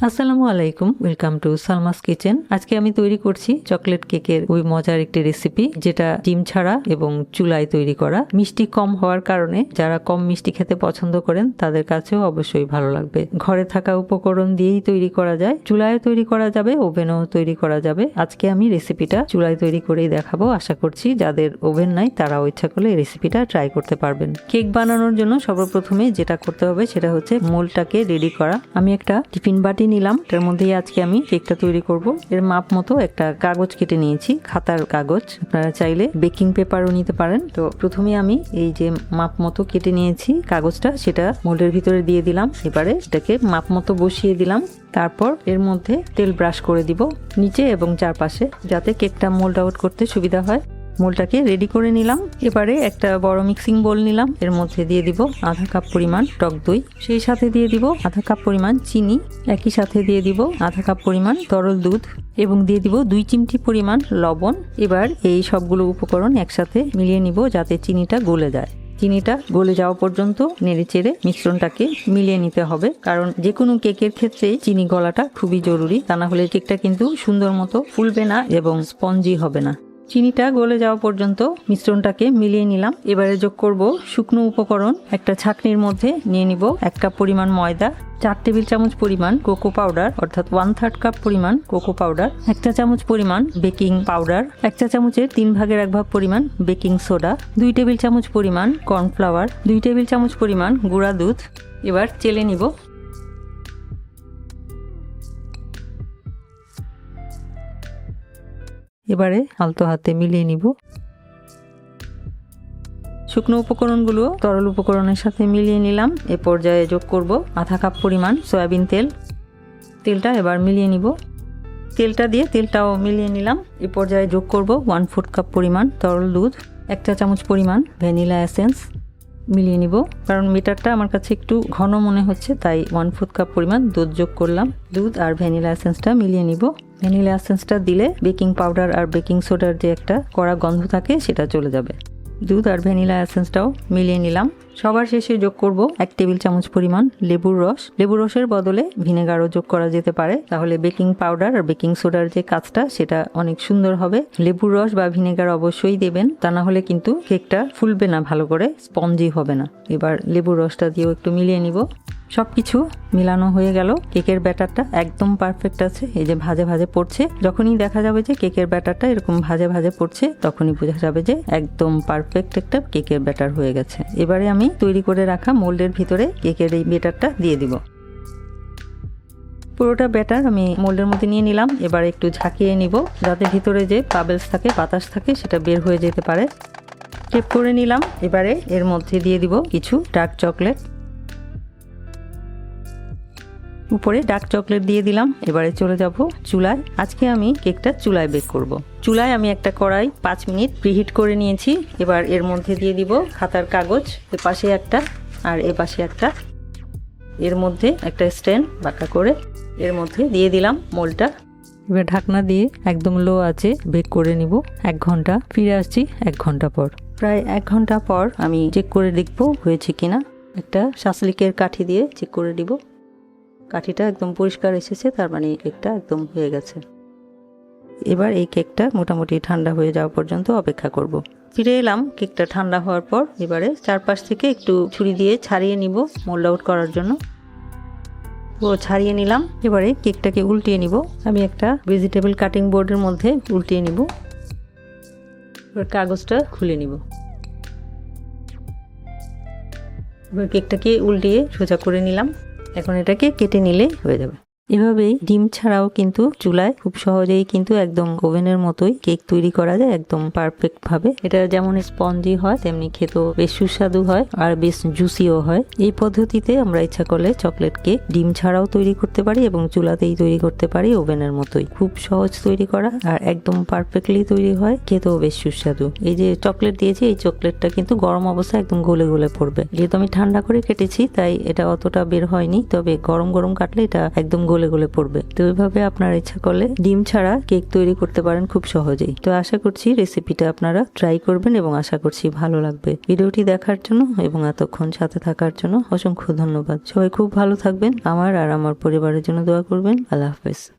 আসসালামু আলাইকুম, welcome to Salma's kitchen. আজকে আমি তৈরি করছি চকলেট কেকের ওই মজার একটি রেসিপি, যেটা ডিম ছাড়া এবং চুলায় তৈরি করা। মিষ্টি কম হওয়ার কারণে যারা কম মিষ্টি খেতে পছন্দ করেন তাদের কাছেও অবশ্যই ভালো লাগবে। ঘরে থাকা উপকরণ দিয়েই তৈরি করা যায়, চুলায় তৈরি করা যাবে, ওভেনও তৈরি করা যাবে। আজকে আমি রেসিপিটা চুলায় তৈরি করেই দেখাবো। আশা করছি যাদের ওভেন নাই তারাও ইচ্ছা করলে এই রেসিপিটা ট্রাই করতে পারবেন। কেক বানানোর জন্য সর্বপ্রথমে যেটা করতে হবে সেটা হচ্ছে মোল্ডটাকে রেডি করা। আমি একটা টিফিন বাটি নিলাম, এর মধ্যেই আজকে আমি কেকটা তৈরি করব। এর মাপ মতো একটা কাগজ কেটে নিয়েছি, খাতার কাগজ। আপনারা চাইলে বেকিং পেপারও নিতে পারেন। তো প্রথমে আমি এই যে মাপ মতো কেটে নিয়েছি কাগজটা, সেটা মোল্ডের ভিতরে দিয়ে দিলাম। এবারে এটাকে মাপ মতো বসিয়ে দিলাম। তারপর এর মধ্যে তেল ব্রাশ করে দিব নিচে এবং চারপাশে, যাতে কেকটা মোল্ড আউট করতে সুবিধা হয়। মোলটাকে রেডি করে নিলাম। এবারে একটা বড় মিক্সিং বোল নিলাম, এর মধ্যে দিয়ে দিব আধা কাপ পরিমাণ টক দই, সেই সাথে দিয়ে দিব আধা কাপ পরিমাণ চিনি, একই সাথে দিয়ে দিব আধা কাপ পরিমাণ তরল দুধ এবং দিয়ে দিব 2 চিমটি পরিমাণ লবণ। এবার এই সবগুলো উপকরণ একসাথে মিলিয়ে নিব যাতে চিনিটা গলে যায়। চিনিটা গলে যাওয়া পর্যন্ত নেড়েচেড়ে মিশ্রণটাকে মিলিয়ে নিতে হবে, কারণ যে কোনো কেকের ক্ষেত্রে চিনি গলাটা খুবই জরুরি। তা না হলে কেকটা কিন্তু সুন্দর মতো ফুলবে না এবং স্পঞ্জি হবে না। চিনিটা গলে যাওয়া পর্যন্ত মিশ্রণটাকে মিলিয়ে নিলাম। এবারে যোগ করব শুকনো উপকরণ। একটা ছাঁকনির মধ্যে নিয়ে নিব 1 কাপ পরিমাণ ময়দা, 4 টেবিল চামচ পরিমাণ কোকো পাউডার অর্থাৎ 1/3 কাপ পরিমাণ কোকো পাউডার, 1 চা চামচ পরিমাণ বেকিং পাউডার, 1 চা চামচের 3 ভাগের 1 ভাগ পরিমাণ বেকিং সোডা, 2 টেবিল চামচ পরিমাণ কর্নফ্লাওয়ার, 2 টেবিল চামচ পরিমাণ গুঁড়া দুধ। এবার চেলে নিব। এবারে আলতো হাতে মিলিয়ে নিব। শুকনো উপকরণগুলো তরল উপকরণের সাথে মিলিয়ে নিলাম। এ পর্যায়ে যোগ করব আধা কাপ পরিমাণ সয়াবিন তেল। তেলটা এবার মিলিয়ে নিব। তেলটা দিয়ে তেলটাও মিলিয়ে নিলাম। এ পর্যায়ে যোগ করব 1/4 কাপ পরিমাণ তরল দুধ, 1 চা চামচ পরিমাণ ভ্যানিলা এসেন্স। মিলিয়ে নিব, কারণ মিটারটা আমার কাছে একটু ঘন মনে হচ্ছে, তাই 1/4 কাপ পরিমাণ দুধ যোগ করলাম। দুধ আর ভ্যানিলা এসেন্সটা মিলিয়ে নিব। ভ্যানিলা এসেন্সটা দিলে বেকিং পাউডার আর বেকিং সোডার যে একটা কড়া গন্ধ থাকে সেটা চলে যাবে। দুধ আর ভ্যানিলা এসেন্সটাও মিলিয়ে নিলাম। সবার শেষে যোগ করব 1 টেবিল চামচ পরিমাণ লেবুর রস। লেবুর রসের বদলে ভিনেগারও যোগ করা যেতে পারে, তাহলে বেকিং পাউডার আর বেকিং সোডার যে কাজটা সেটা অনেক সুন্দর হবে। লেবুর রস বা ভিনেগার অবশ্যই দেবেন, তা না হলে কিন্তু কেকটা ফুলবে না ভালো করে, স্পঞ্জি হবে না। এবার লেবুর রসটা দিয়েও একটু মিলিয়ে নিব। সবকিছু মিলানো হয়ে গেল। কেকের ব্যাটারটা একদম পারফেক্ট আছে। এই যে ভাজে ভাজে পড়ছে, যখনই দেখা যাবে যে কেকের ব্যাটারটা এরকম ভাজে ভাজে পড়ছে, তখনই বোঝা যাবে যে একদম পারফেক্ট একটা কেকের ব্যাটার হয়ে গেছে। এবারে আমি তৈরি করে রাখা মোল্ডের ভিতরে কেকের এই ব্যাটারটা দিয়ে দিব। পুরোটা ব্যাটার আমি মোল্ডের মধ্যে নিয়ে নিলাম। এবার একটু ঝাঁকিয়ে নিব, যাতে ভিতরে যে বাবেলস থাকে, বাতাস থাকে, সেটা বের হয়ে যেতে পারে। টেপ করে নিলাম। এবারে এর মধ্যে দিয়ে দিব কিছু ডার্ক চকলেট। উপরে ডার্ক চকলেট দিয়ে দিলাম। এবারে চলে যাব চুলায়। আজকে আমি কেকটা চুলায় বেক করব। চুলায় আমি একটা কড়াই 5 মিনিট প্রিহিট করে নিয়েছি। এবার এর মধ্যে দিয়ে দিব খাতার কাগজ, এ পাশে একটা আর এ পাশে একটা। এর মধ্যে একটা স্ট্যান্ড বাঁকা করে এর মধ্যে দিয়ে দিলাম মোল্ডটা। এবার ঢাকনা দিয়ে একদম লো আঁচে বেক করে নিব 1 ঘন্টা। ফিরে আসছি 1 ঘন্টা পর। প্রায় 1 ঘন্টা পর আমি চেক করে দেখব হয়েছে কিনা। একটা শাসলিকের কাঠি দিয়ে চেক করে দিব। কাঠিটা একদম পরিষ্কার এসেছে, তার মানে কেকটা একদম হয়ে গেছে। এবার এই কেকটা মোটামুটি ঠান্ডা হয়ে যাওয়া পর্যন্ত অপেক্ষা করব। ফিরে এলাম কেকটা ঠান্ডা হওয়ার পর। এবারে চারপাশ থেকে একটু ছুরি দিয়ে ছাড়িয়ে নিব মোল্ড আউট করার জন্য। ছাড়িয়ে নিলাম। এবারে কেকটাকে উল্টিয়ে নিব। আমি একটা ভেজিটেবল কাটিং বোর্ডের মধ্যে উল্টিয়ে নিব। এবার কাগজটা খুলে নিব। এবার কেকটাকে উল্টিয়ে সোজা করে নিলাম। এখন এটাকে কেটে নিলে হয়ে যাবে। এভাবেই ডিম ছাড়াও কিন্তু চুলায় খুব সহজেই কিন্তু একদম ওভেনের মতোই কেক তৈরি করা যায়, একদম পারফেক্ট ভাবে। এটা যেমন স্পঞ্জি হয় তেমনি খেতেও বেশ সুস্বাদু হয় আর বেশ জুসিও হয়। এই পদ্ধতিতে আমরা ইচ্ছা করলে চকলেট কেক ডিম ছাড়াও তৈরি করতে পারি এবং চুলাতেই তৈরি করতে পারি ওভেনের মতোই। খুব সহজ তৈরি করা আর একদম পারফেক্টলি তৈরি হয়, খেতেও বেশ সুস্বাদু। এই যে চকলেট দিয়েছি, এই চকলেটটা কিন্তু গরম অবস্থায় একদম গলে গলে পড়বে। যেহেতু আমি ঠান্ডা করে কেটেছি তাই এটা অতটা বের হয়নি, তবে গরম গরম কাটলে এটা একদম গলে গলে গলে পড়বে। তো এইভাবে আপনারা ইচ্ছা করলে ডিম ছাড়া কেক তৈরি করতে পারেন খুব সহজেই। তো আশা করছি রেসিপিটা আপনারা ট্রাই করবেন এবং আশা করছি ভালো লাগবে। ভিডিওটি দেখার জন্য এবং এতক্ষণ সাথে থাকার জন্য অসংখ্য ধন্যবাদ। সবাই খুব ভালো থাকবেন। আমার আর আমার পরিবারের জন্য দোয়া করবেন। আল্লাহ হাফেজ।